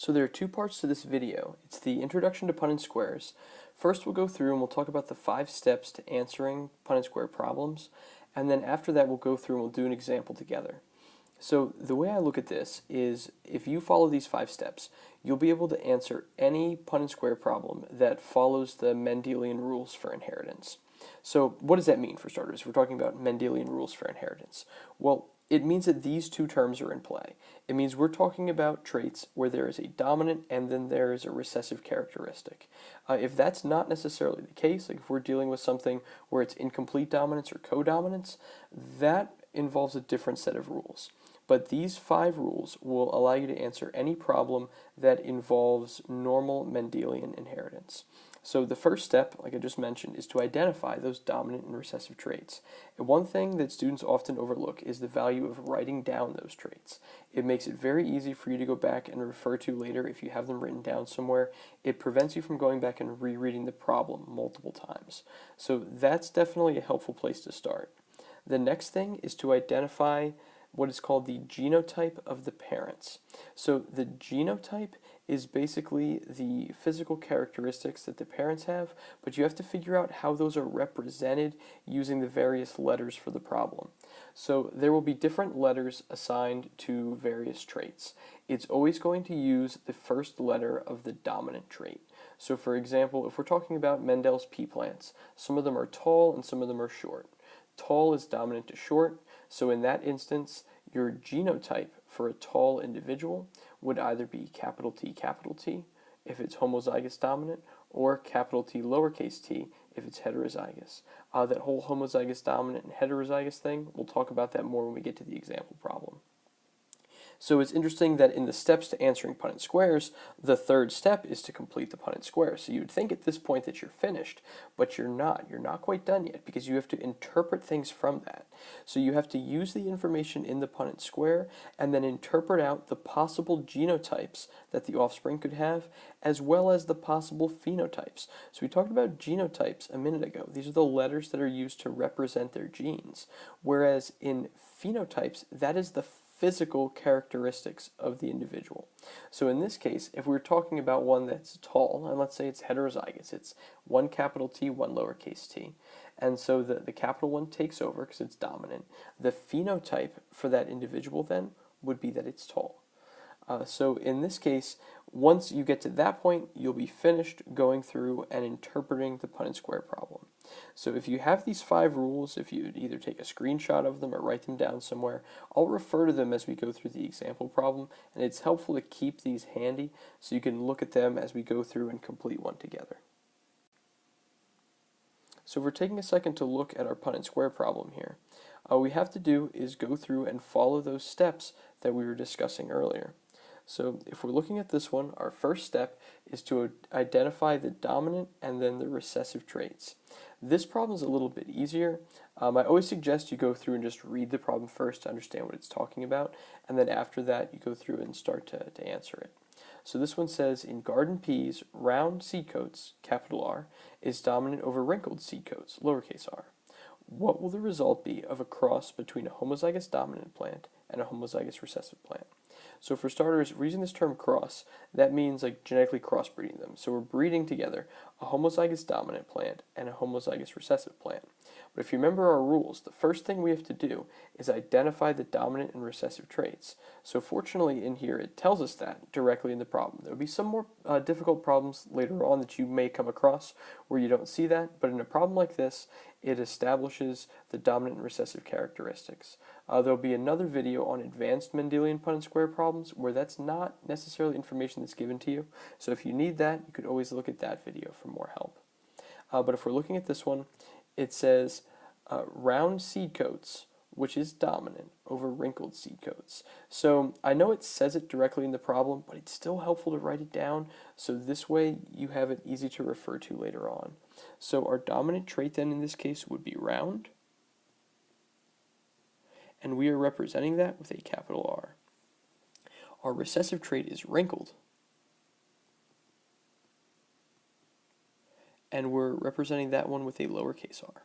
So there are two parts to this video. It's the introduction to Punnett squares. First we'll go through and we'll talk about the 5 steps to answering Punnett square problems, and then after that we'll go through and we'll do an example together. So the way I look at this is if you follow these 5 steps, you'll be able to answer any Punnett square problem that follows the Mendelian rules for inheritance. So what does that mean for starters? If we're talking about Mendelian rules for inheritance. Well, it means that these two terms are in play. It means we're talking about traits where there is a dominant and then there is a recessive characteristic. If that's not necessarily the case, like if we're dealing with something where it's incomplete dominance or codominance, that involves a different set of rules. But these 5 rules will allow you to answer any problem that involves normal Mendelian inheritance. So the first step, like I just mentioned, is to identify those dominant and recessive traits. And one thing that students often overlook is the value of writing down those traits. It makes it very easy for you to go back and refer to later if you have them written down somewhere. It prevents you from going back and rereading the problem multiple times. So that's definitely a helpful place to start. The next thing is to identify what is called the genotype of the parents. So the genotype is basically the physical characteristics that the parents have, but you have to figure out how those are represented using the various letters for the problem. So there will be different letters assigned to various traits. It's always going to use the first letter of the dominant trait. So for example, if we're talking about Mendel's pea plants, some of them are tall and some of them are short. Tall is dominant to short, so in that instance, your genotype for a tall individual would either be capital T if it's homozygous dominant, or capital T lowercase t if it's heterozygous. That whole homozygous dominant and heterozygous thing, we'll talk about that more when we get to the example problem. So it's interesting that in the steps to answering Punnett squares, the third step is to complete the Punnett square. So you'd think at this point that you're finished, but you're not. You're not quite done yet because you have to interpret things from that. So you have to use the information in the Punnett square and then interpret out the possible genotypes that the offspring could have, as well as the possible phenotypes. So we talked about genotypes a minute ago. These are the letters that are used to represent their genes, whereas in phenotypes, that is the physical characteristics of the individual. So in this case, if we're talking about one that's tall, and let's say it's heterozygous, it's one capital T, one lowercase t, and so the capital one takes over because it's dominant. The phenotype for that individual then would be that it's tall. So in this case, once you get to that point, you'll be finished going through and interpreting the Punnett square problem. So if you have these 5 rules, if you either take a screenshot of them or write them down somewhere, I'll refer to them as we go through the example problem, and it's helpful to keep these handy so you can look at them as we go through and complete one together. So if we're taking a second to look at our Punnett square problem here, all we have to do is go through and follow those steps that we were discussing earlier. So if we're looking at this one, our first step is to identify the dominant and then the recessive traits. This problem is a little bit easier. I always suggest you go through and just read the problem first to understand what it's talking about, and then after that you go through and start to answer it. So this one says, in garden peas, round seed coats, capital R, is dominant over wrinkled seed coats, lowercase r. What will the result be of a cross between a homozygous dominant plant and a homozygous recessive plant? So for starters, if we're using this term cross, that means like genetically crossbreeding them. So we're breeding together a homozygous dominant plant and a homozygous recessive plant. But if you remember our rules, the first thing we have to do is identify the dominant and recessive traits. So fortunately in here it tells us that directly in the problem. There will be some more difficult problems later on that you may come across where you don't see that, but in a problem like this, it establishes the dominant and recessive characteristics. There'll be another video on advanced Mendelian Punnett square problems where that's not necessarily information that's given to you. So if you need that, you could always look at that video for more help. But if we're looking at this one, it says round seed coats, which is dominant over wrinkled seed coats. So I know it says it directly in the problem, but it's still helpful to write it down, so this way you have it easy to refer to later on. So our dominant trait then in this case would be round, and we are representing that with a capital R. Our recessive trait is wrinkled, and we're representing that one with a lowercase r.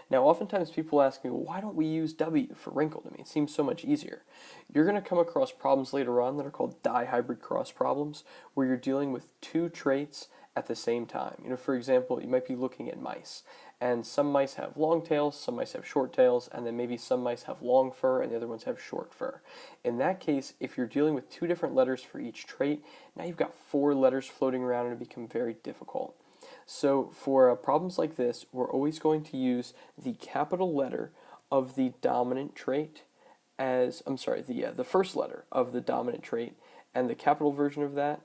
Now, oftentimes people ask me, well, why don't we use W for wrinkled? I mean, it seems so much easier. You're going to come across problems later on that are called dihybrid cross problems, where you're dealing with two traits at the same time. You know, for example, you might be looking at mice, and some mice have long tails, some mice have short tails, and then maybe some mice have long fur and the other ones have short fur. In that case, if you're dealing with two different letters for each trait, now you've got 4 letters floating around and it become very difficult. So for problems like this, we're always going to use the capital letter of the dominant trait as, the first letter of the dominant trait and the capital version of that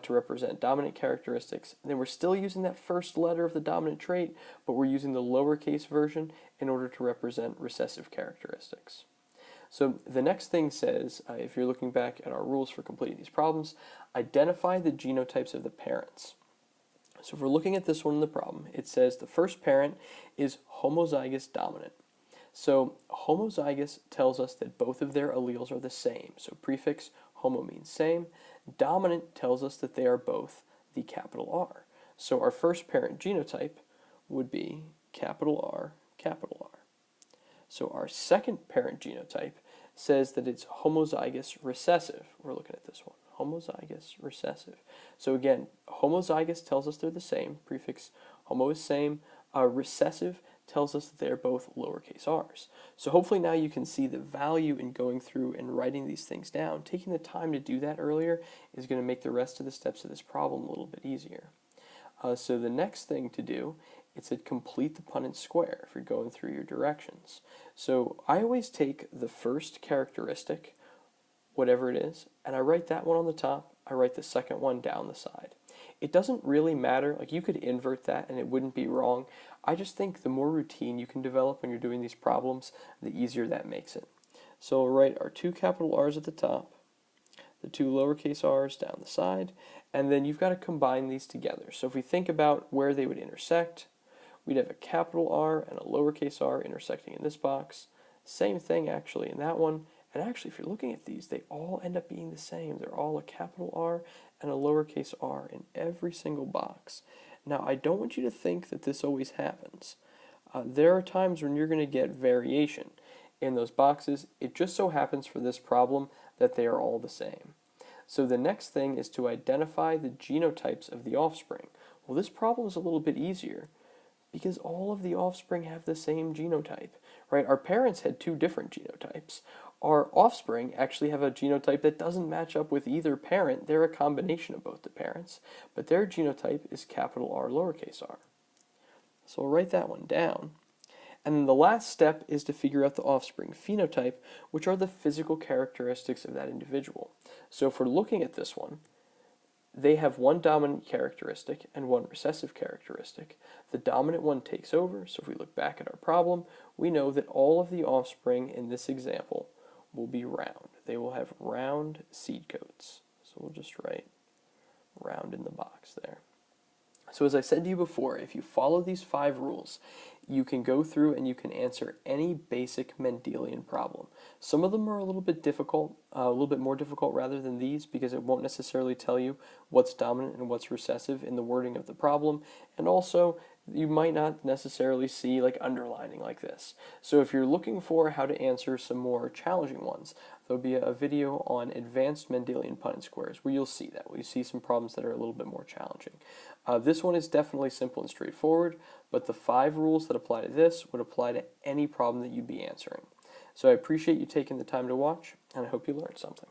to represent dominant characteristics. And then we're still using that first letter of the dominant trait, but we're using the lowercase version in order to represent recessive characteristics. So the next thing says, if you're looking back at our rules for completing these problems, identify the genotypes of the parents. So if we're looking at this one in the problem, it says the first parent is homozygous dominant. So homozygous tells us that both of their alleles are the same. So prefix homo means same. Dominant tells us that they are both the capital R. So our first parent genotype would be capital R, capital R. So our second parent genotype says that it's homozygous recessive. We're looking at this one, homozygous recessive. So again, homozygous tells us they're the same. Prefix homo is same. Recessive tells us that they're both lowercase r's. So hopefully now you can see the value in going through and writing these things down. Taking the time to do that earlier is going to make the rest of the steps of this problem a little bit easier. So the next thing to do is to complete the Punnett square if you're going through your directions. So I always take the first characteristic, whatever it is, and I write that one on the top. I write the second one down the side. It doesn't really matter, like you could invert that and it wouldn't be wrong. I just think the more routine you can develop when you're doing these problems, the easier that makes it. So we'll write our 2 capital R's at the top, the 2 lowercase r's down the side, and then you've got to combine these together. So if we think about where they would intersect, we'd have a capital R and a lowercase r intersecting in this box. Same thing actually in that one. And actually, if you're looking at these, they all end up being the same. They're all a capital R and a lowercase r in every single box. Now, I don't want you to think that this always happens. There are times when you're going to get variation in those boxes. It just so happens for this problem that they are all the same. So the next thing is to identify the genotypes of the offspring. Well, this problem is a little bit easier because all of the offspring have the same genotype, right? Our parents had 2 different genotypes. Our offspring actually have a genotype that doesn't match up with either parent. They're a combination of both the parents, but their genotype is capital R, lowercase r. So we'll write that one down. And then the last step is to figure out the offspring phenotype, which are the physical characteristics of that individual. So if we're looking at this one, they have one dominant characteristic and one recessive characteristic. The dominant one takes over, so if we look back at our problem, we know that all of the offspring in this example will be round. They will have round seed coats. So we'll just write round in the box there. So as I said to you before, if you follow these 5 rules, you can go through and you can answer any basic Mendelian problem. Some of them are a little bit difficult, a little bit more difficult rather than these because it won't necessarily tell you what's dominant and what's recessive in the wording of the problem, and also you might not necessarily see like underlining like this. So if you're looking for how to answer some more challenging ones, there'll be a video on advanced Mendelian Punnett squares where you'll see that. We'll see some problems that are a little bit more challenging. This one is definitely simple and straightforward, but the 5 rules that apply to this would apply to any problem that you'd be answering. So I appreciate you taking the time to watch, and I hope you learned something.